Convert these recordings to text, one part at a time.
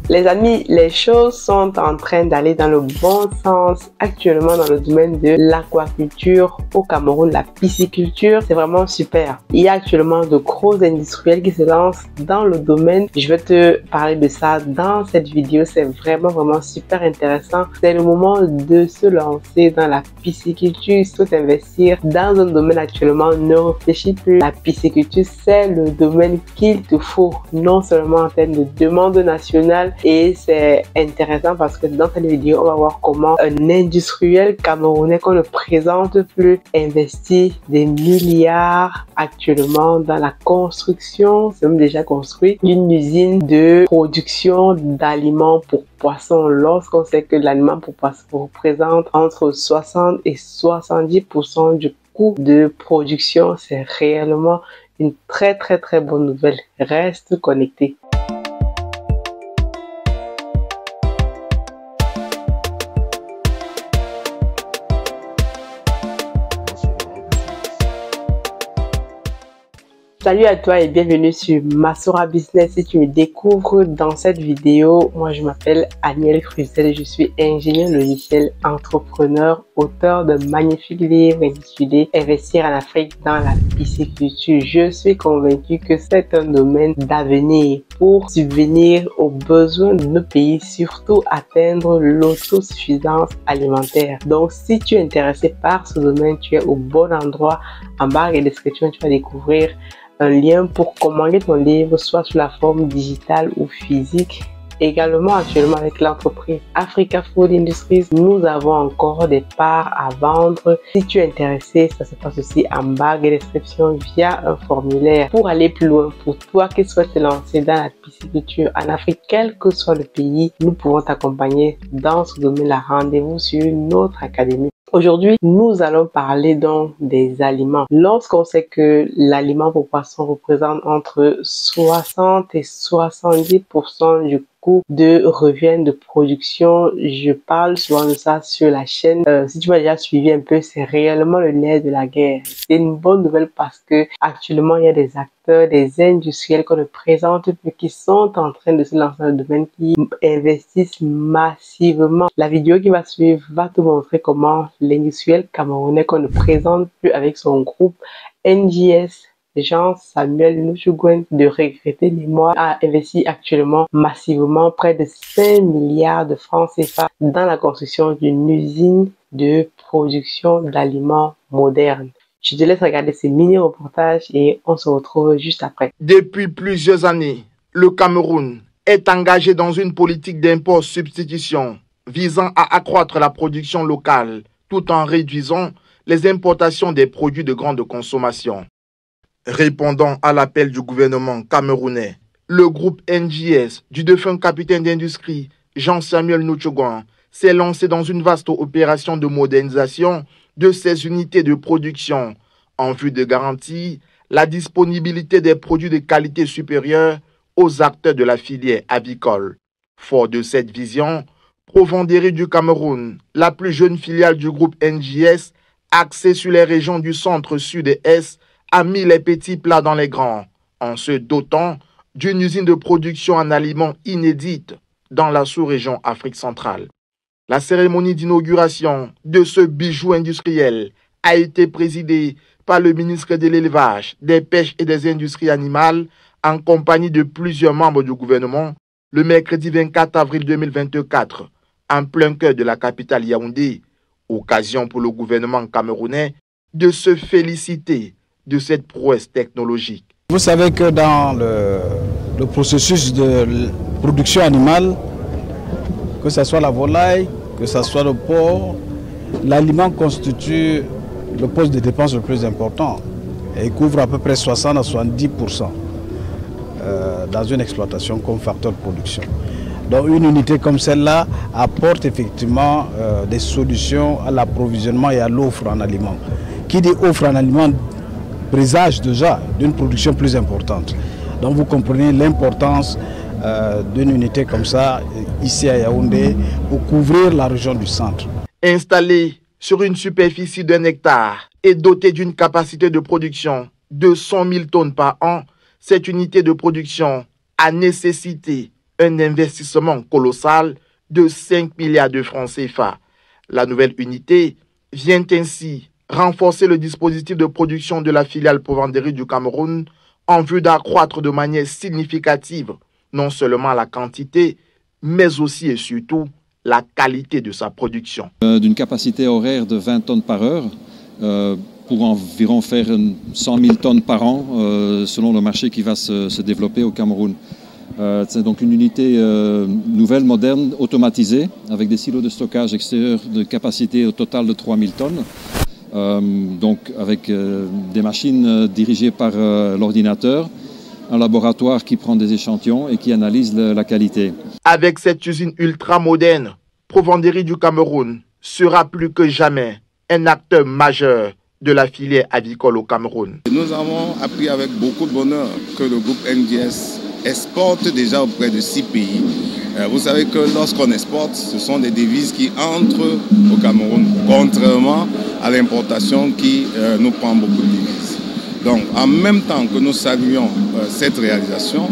Les amis, les choses sont en train d'aller dans le bon sens actuellement dans le domaine de l'aquaculture au Cameroun, la pisciculture. C'est vraiment super. Il y a actuellement de gros industriels qui se lancent dans le domaine. Je vais te parler de ça dans cette vidéo. C'est vraiment super intéressant. C'est le moment de se lancer dans la pisciculture. Si tu veux investir dans un domaine actuellement, ne réfléchis plus. La pisciculture, c'est le domaine qu'il te faut, non seulement en termes de demande nationale. Et c'est intéressant parce que dans cette vidéo, on va voir comment un industriel camerounais qu'on ne présente plus investit des milliards actuellement dans la construction, c'est même déjà construit, d'une usine de production d'aliments pour poissons. Lorsqu'on sait que l'aliment pour poissons représente entre 60 et 70% du coût de production, c'est réellement une très bonne nouvelle. Reste connecté. Salut à toi et bienvenue sur Masora Business. Si tu me découvres dans cette vidéo, moi je m'appelle Aniel Cruzel, je suis ingénieur logiciel, entrepreneur, auteur de magnifiques livres intitulés Investir en Afrique dans la pisciculture. Je suis convaincu que c'est un domaine d'avenir pour subvenir aux besoins de nos pays, surtout atteindre l'autosuffisance alimentaire. Donc si tu es intéressé par ce domaine, tu es au bon endroit. En barre de description, tu vas découvrir un lien pour commander ton livre, soit sous la forme digitale ou physique. Également, actuellement avec l'entreprise Africa Food Industries, nous avons encore des parts à vendre. Si tu es intéressé, ça se passe aussi en barre de description via un formulaire. Pour aller plus loin, pour toi qui souhaites te lancer dans la pisciculture en Afrique, quel que soit le pays, nous pouvons t'accompagner dans ce domaine-là. Rendez-vous sur notre académie. Aujourd'hui, nous allons parler donc des aliments. Lorsqu'on sait que l'aliment pour poisson représente entre 60 et 70% du coût de revient de production, je parle souvent de ça sur la chaîne. Si tu m'as déjà suivi un peu, c'est réellement le nerf de la guerre. C'est une bonne nouvelle parce que actuellement, il y a des acteurs, des industriels qu'on ne présente plus qui sont en train de se lancer dans le domaine, qui investissent massivement. La vidéo qui va suivre va te montrer comment l'industriel camerounais qu'on ne présente plus avec son groupe NJS, Jean-Samuel Ntchougouin de regretter mémoire, a investi actuellement massivement près de 5 milliards de francs CFA dans la construction d'une usine de production d'aliments modernes. Je te laisse regarder ces mini-reportages et on se retrouve juste après. Depuis plusieurs années, le Cameroun est engagé dans une politique d'import-substitution visant à accroître la production locale tout en réduisant les importations des produits de grande consommation. Répondant à l'appel du gouvernement camerounais, le groupe NJS du défunt capitaine d'industrie Jean-Samuel Ntchougouin s'est lancé dans une vaste opération de modernisation de ses unités de production en vue de garantir la disponibilité des produits de qualité supérieure aux acteurs de la filière avicole. Fort de cette vision, Provendéry du Cameroun, la plus jeune filiale du groupe NJS, axée sur les régions du centre, sud et est, a mis les petits plats dans les grands, en se dotant d'une usine de production en aliments inédite dans la sous-région Afrique centrale. La cérémonie d'inauguration de ce bijou industriel a été présidée par le ministre de l'Élevage, des Pêches et des Industries animales en compagnie de plusieurs membres du gouvernement le mercredi 24 avril 2024 en plein cœur de la capitale Yaoundé, occasion pour le gouvernement camerounais de se féliciter de cette prouesse technologique. Vous savez que dans le processus de production animale, que ce soit la volaille, que ce soit le porc, l'aliment constitue le poste de dépense le plus important et couvre à peu près 60 à 70% dans une exploitation comme facteur de production. Donc une unité comme celle-là apporte effectivement des solutions à l'approvisionnement et à l'offre en aliments. Qui dit offre en aliments présage déjà d'une production plus importante. Donc vous comprenez l'importance d'une unité comme ça ici à Yaoundé pour couvrir la région du centre. Installée sur une superficie d'1 hectare et dotée d'une capacité de production de 100 000 tonnes par an, cette unité de production a nécessité un investissement colossal de 5 milliards de francs CFA. La nouvelle unité vient ainsi renforcer le dispositif de production de la filiale Provenderie du Cameroun en vue d'accroître de manière significative non seulement la quantité, mais aussi et surtout la qualité de sa production. D'une capacité horaire de 20 tonnes par heure, pour environ faire 100 000 tonnes par an, selon le marché qui va se développer au Cameroun. C'est donc une unité nouvelle, moderne, automatisée, avec des silos de stockage extérieur de capacité au total de 3 000 tonnes. Donc avec des machines dirigées par l'ordinateur, un laboratoire qui prend des échantillons et qui analyse la qualité. Avec cette usine ultra moderne, Provenderie du Cameroun sera plus que jamais un acteur majeur de la filière avicole au Cameroun. Nous avons appris avec beaucoup de bonheur que le groupe NGS exporte déjà auprès de 6 pays. Vous savez que lorsqu'on exporte, ce sont des devises qui entrent au Cameroun, contrairement à l'importation qui nous prend beaucoup de devises. Donc, en même temps que nous saluons cette réalisation,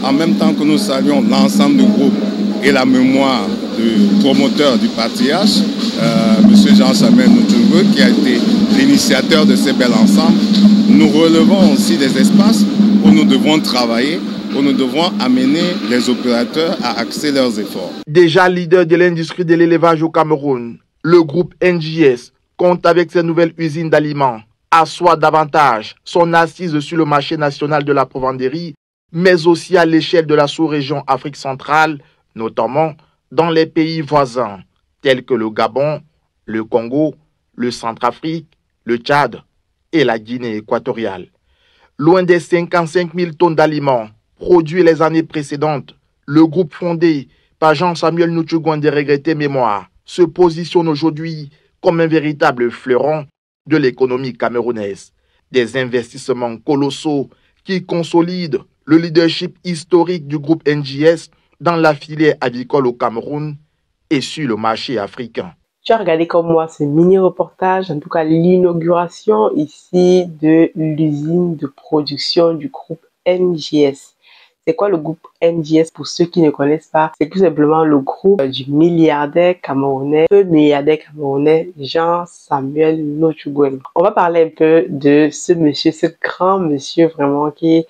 en même temps que nous saluons l'ensemble du groupe et la mémoire du promoteur du patriarche, M. Jean-Samuel Nutugwe, qui a été l'initiateur de ces bels ensembles, nous relevons aussi des espaces où nous devons travailler, où nous devons amener les opérateurs à axer leurs efforts. Déjà leader de l'industrie de l'élevage au Cameroun, le groupe NGS compte avec ses nouvelles usines d'aliments asseoir davantage son assise sur le marché national de la provenderie, mais aussi à l'échelle de la sous-région Afrique centrale, notamment dans les pays voisins, tels que le Gabon, le Congo, le Centrafrique, le Tchad et la Guinée équatoriale. Loin des 55 000 tonnes d'aliments produits les années précédentes, le groupe fondé par Jean-Samuel Nutugwe de regrettée mémoire se positionne aujourd'hui comme un véritable fleuron de l'économie camerounaise. Des investissements colossaux qui consolident le leadership historique du groupe NGS dans la filière avicole au Cameroun et sur le marché africain. Tu as regardé comme moi ce mini-reportage, en tout cas l'inauguration ici de l'usine de production du groupe NGS. C'est quoi le groupe NGS pour ceux qui ne connaissent pas? C'est tout simplement le groupe du milliardaire camerounais, Jean-Samuel Nutugwe. On va parler un peu de ce monsieur, ce grand monsieur vraiment qui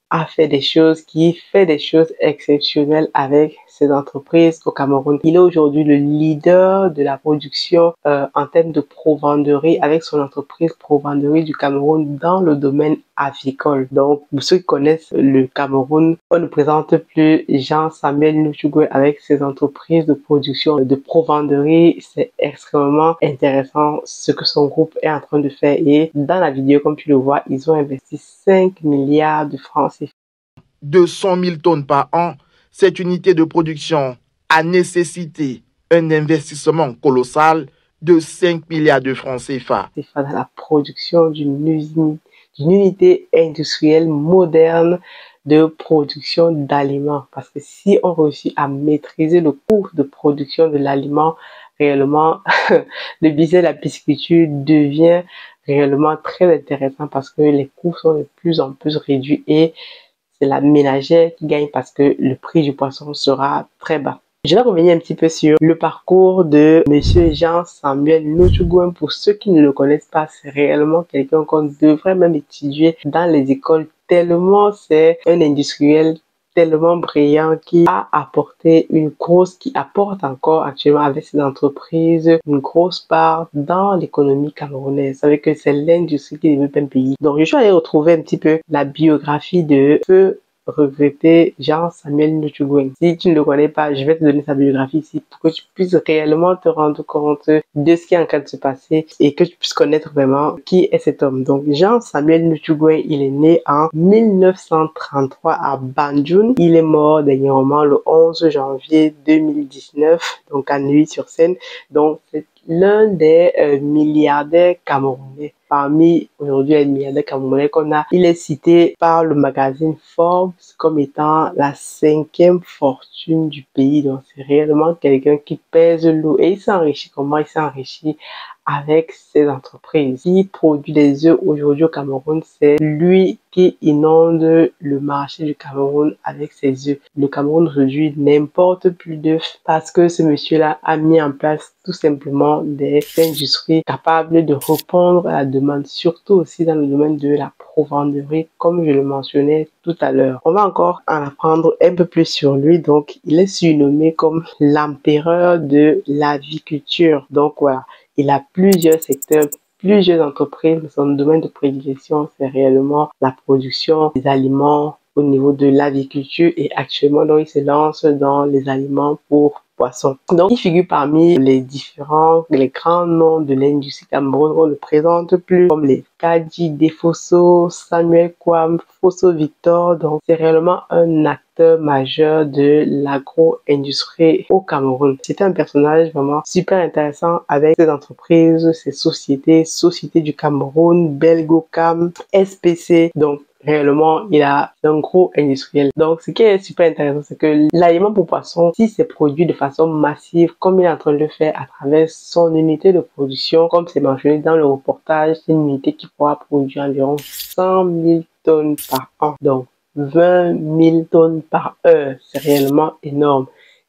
a fait des choses, qui fait des choses exceptionnelles avec ses entreprises au Cameroun. Il est aujourd'hui le leader de la production en termes de provenderie avec son entreprise Provenderie du Cameroun dans le domaine avicole. Donc, pour ceux qui connaissent le Cameroun, on ne présente plus Jean-Samuel Nutugwe avec ses entreprises de production de provenderie. C'est extrêmement intéressant ce que son groupe est en train de faire. Et dans la vidéo, comme tu le vois, ils ont investi 5 milliards de francs CFA. 200 000 tonnes par an, cette unité de production a nécessité un investissement colossal de 5 milliards de francs CFA. Dans la production d'une usine, d'une unité industrielle moderne de production d'aliments. Parce que si on réussit à maîtriser le coût de production de l'aliment, réellement, le business de la pisciculture devient réellement très intéressant parce que les coûts sont de plus en plus réduits et c'est la ménagère qui gagne parce que le prix du poisson sera très bas. Je vais revenir un petit peu sur le parcours de monsieur Jean-Samuel Nutugwe. Pour ceux qui ne le connaissent pas, c'est réellement quelqu'un qu'on devrait même étudier dans les écoles tellement c'est un industriel tellement brillant qui a apporté qui apporte encore actuellement avec ses entreprises une grosse part dans l'économie camerounaise. Vous savez que c'est l'industrie qui développe un pays. Donc, je suis allé retrouver un petit peu la biographie de feu regretté Jean-Samuel Nutugwe. Si tu ne le connais pas, je vais te donner sa biographie ici pour que tu puisses réellement te rendre compte de ce qui est en train de se passer et que tu puisses connaître vraiment qui est cet homme. Donc, Jean-Samuel Nutugwe, il est né en 1933 à Banjul. Il est mort dernièrement le 11 janvier 2019, donc à Neuilly-sur-Seine. Donc, c'est l'un des milliardaires camerounais. parmi aujourd'hui les milliardaires camerounais qu'on a, il est cité par le magazine Forbes comme étant la 5e fortune du pays. Donc c'est réellement quelqu'un qui pèse lourd. Et il s'enrichit comment? Il s'enrichit avec ses entreprises. Il produit des œufs aujourd'hui au Cameroun. C'est lui qui inonde le marché du Cameroun avec ses œufs. Le Cameroun aujourd'hui n'importe plus d'œufs parce que ce monsieur-là a mis en place tout simplement des industries capables de répondre à la demande, surtout aussi dans le domaine de la provenderie, comme je le mentionnais tout à l'heure. On va encore en apprendre un peu plus sur lui. Donc, il est surnommé comme l'empereur de l'aviculture. Donc, voilà. Il a plusieurs secteurs, plusieurs entreprises. Son domaine de prédilection, c'est réellement la production des aliments au niveau de l'aviculture et actuellement, donc, il se lance dans les aliments pour poissons. Donc, il figure parmi les grands noms de l'industrie camerounaise. On ne le présente plus comme les Kadi Defosso, Samuel Kwam, Fosso Victor. Donc, c'est réellement un acteur majeur de l'agro-industrie au Cameroun. C'était un personnage vraiment super intéressant avec ses entreprises, ses sociétés du Cameroun, Belgocam, SPC. Donc, réellement, il a un gros industriel. Donc, ce qui est super intéressant, c'est que l'aliment pour poissons, si c'est produit de façon massive, comme il est en train de le faire à travers son unité de production, comme c'est mentionné dans le reportage, c'est une unité qui pourra produire environ 100 000 tonnes par an. Donc, 20 000 tonnes par heure. C'est réellement énorme.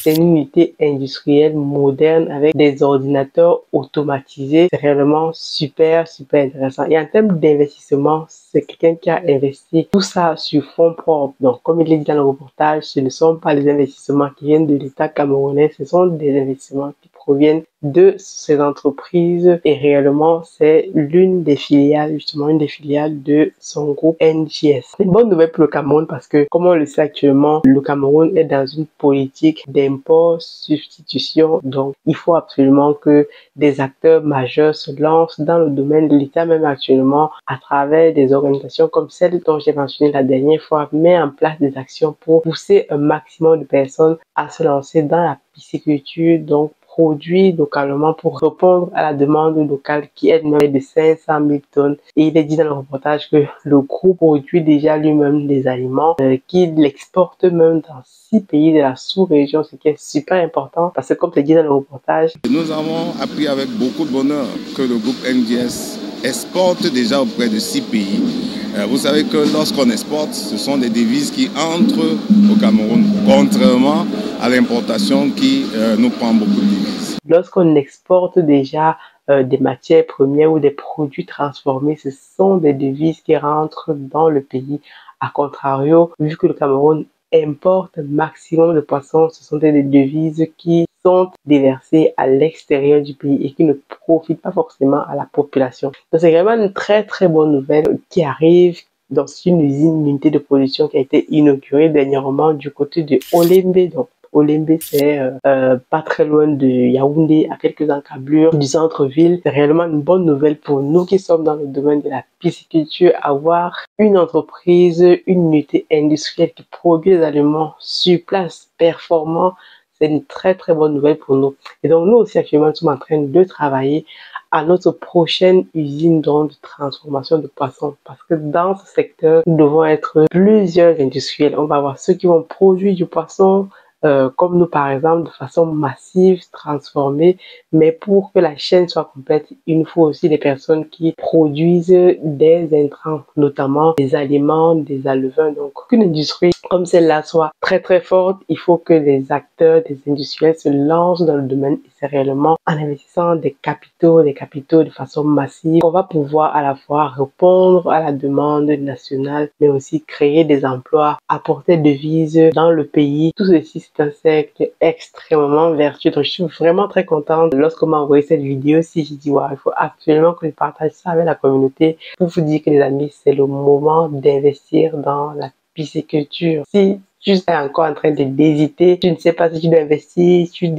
C'est une unité industrielle moderne avec des ordinateurs automatisés. C'est réellement super intéressant. Et en termes d'investissement, c'est quelqu'un qui a investi tout ça sur fonds propres. Donc, comme il est dit dans le reportage, ce ne sont pas les investissements qui viennent de l'État camerounais, ce sont des investissements qui proviennent de ces entreprises et réellement c'est une des filiales de son groupe NGS. C'est une bonne nouvelle pour le Cameroun parce que comme on le sait actuellement, le Cameroun est dans une politique d'import substitution, donc il faut absolument que des acteurs majeurs se lancent dans le domaine de l'État même actuellement à travers des organisations comme celle dont j'ai mentionné la dernière fois, met en place des actions pour pousser un maximum de personnes à se lancer dans la pisciculture, donc produit localement pour répondre à la demande locale qui est de 500 000 tonnes. Et il est dit dans le reportage que le groupe produit déjà lui-même des aliments qu'il exporte même dans 6 pays de la sous-région, ce qui est super important parce que comme c'est dit dans le reportage, nous avons appris avec beaucoup de bonheur que le groupe NGS exporte déjà auprès de 6 pays. Vous savez que lorsqu'on exporte, ce sont des devises qui entrent au Cameroun, contrairement à l'importation qui nous prend beaucoup de devises. Lorsqu'on exporte déjà des matières premières ou des produits transformés, ce sont des devises qui rentrent dans le pays. A contrario, vu que le Cameroun importe maximum de poissons, ce sont des devises qui sont déversées à l'extérieur du pays et qui ne profitent pas forcément à la population. Donc c'est vraiment une très bonne nouvelle qui arrive dans une unité de production qui a été inaugurée dernièrement du côté de Olembe. Donc Olembe, c'est pas très loin de Yaoundé, à quelques encablures du centre-ville. C'est réellement une bonne nouvelle pour nous qui sommes dans le domaine de la pisciculture. Avoir une entreprise, une unité industrielle qui produit des aliments sur place, performants, c'est une très bonne nouvelle pour nous. Et donc, nous aussi, actuellement, nous sommes en train de travailler à notre prochaine usine de transformation de poissons. Parce que dans ce secteur, nous devons être plusieurs industriels. On va avoir ceux qui vont produire du poisson, comme nous par exemple, de façon massive, transformée, mais pour que la chaîne soit complète, il nous faut aussi des personnes qui produisent des intrants, notamment des aliments, des alevins. Donc, qu'une industrie comme celle-là soit très forte, il faut que les acteurs, des industriels se lancent dans le domaine et c'est réellement en investissant des capitaux de façon massive qu'on va pouvoir à la fois répondre à la demande nationale, mais aussi créer des emplois, apporter des devises dans le pays. Tout ceci, c'est un cercle extrêmement vertueux. Donc, je suis vraiment très contente lorsqu'on m'a envoyé cette vidéo. Si j'ai dit, il faut absolument que je partage ça avec la communauté pour vous dire que les amis, c'est le moment d'investir dans la pisciculture. Si tu es encore en train d'hésiter, tu ne sais pas si tu dois investir, tu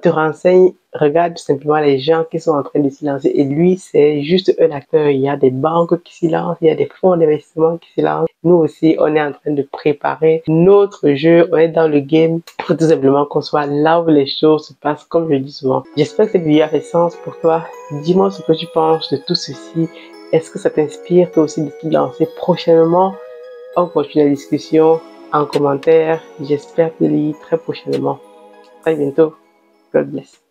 te renseignes, regarde tout simplement les gens qui sont en train de s'y lancer. Et lui, c'est juste un acteur. Il y a des banques qui s'y lancent, il y a des fonds d'investissement qui s'y lancent. Nous aussi, on est en train de préparer notre jeu, on est dans le game. Il faut tout simplement qu'on soit là où les choses se passent, comme je dis souvent. J'espère que cette vidéo a fait sens pour toi. Dis-moi ce que tu penses de tout ceci. Est-ce que ça t'inspire toi aussi de te lancer prochainement? On continue la discussion en commentaire. J'espère te lire très prochainement. À très bientôt. God bless.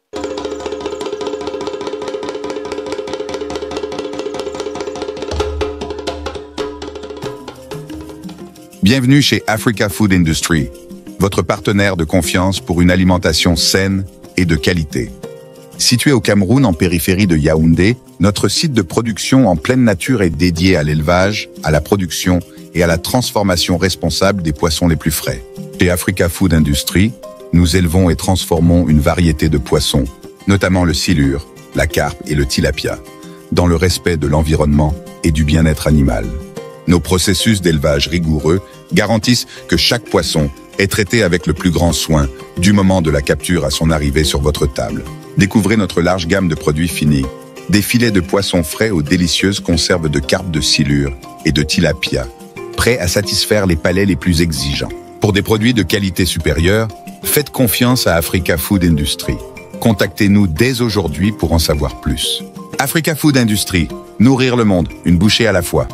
Bienvenue chez Africa Food Industry, votre partenaire de confiance pour une alimentation saine et de qualité. Situé au Cameroun, en périphérie de Yaoundé, notre site de production en pleine nature est dédié à l'élevage, à la production et à la transformation responsable des poissons les plus frais. Chez Africa Food Industry, nous élevons et transformons une variété de poissons, notamment le silure, la carpe et le tilapia, dans le respect de l'environnement et du bien-être animal. Nos processus d'élevage rigoureux garantissent que chaque poisson est traité avec le plus grand soin, du moment de la capture à son arrivée sur votre table. Découvrez notre large gamme de produits finis, des filets de poissons frais aux délicieuses conserves de carpe de silure et de tilapia, prêts à satisfaire les palais les plus exigeants. Pour des produits de qualité supérieure, faites confiance à Africa Food Industry. Contactez-nous dès aujourd'hui pour en savoir plus. Africa Food Industry, nourrir le monde, une bouchée à la fois.